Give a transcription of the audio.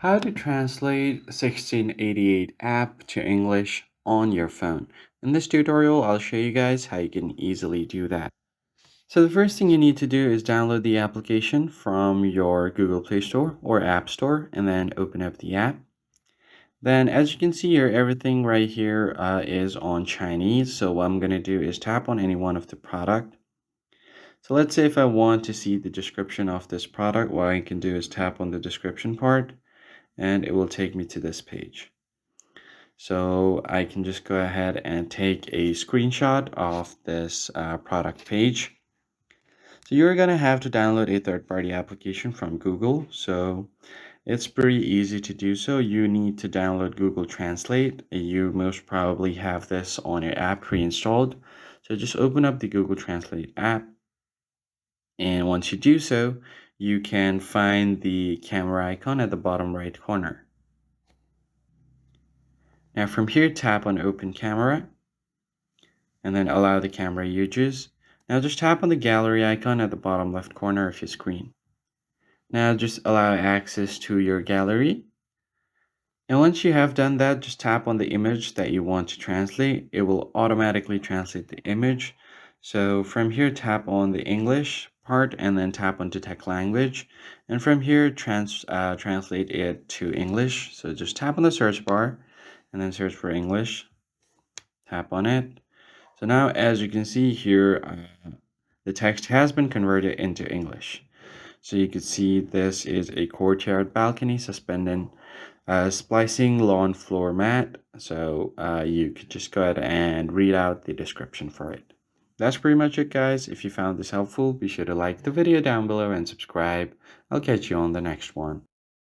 How to translate 1688 app to English on your phone. In this tutorial, I'll show you guys how you can easily do that. So the first thing you need to do is download the application from your Google Play Store or App Store and then open up the app. Then as you can see here, everything right here is on Chinese. So what I'm going to do is tap on any one of the product. So let's say if I want to see the description of this product, what I can do is tap on the description part and it will take me to this page. So I can just go ahead and take a screenshot of this product page. So you're going to have to download a third-party application from Google. So it's pretty easy to do so. You need to download Google Translate. You most probably have this on your app pre-installed. So just open up the Google Translate app. And once you do so, you can find the camera icon at the bottom right corner. Now from here, tap on Open Camera and then allow the camera images. Now just tap on the gallery icon at the bottom left corner of your screen. Now just allow access to your gallery. And once you have done that, just tap on the image that you want to translate. It will automatically translate the image. So from here, tap on the English part and then tap on Detect Language. And from here, translate it to English. So just tap on the search bar and then search for English. Tap on it. So now, as you can see here, the text has been converted into English. So you can see this is a courtyard balcony suspended splicing lawn floor mat. So you could just go ahead and read out the description for it. That's pretty much it, guys. If you found this helpful, be sure to like the video down below and subscribe. I'll catch you on the next one.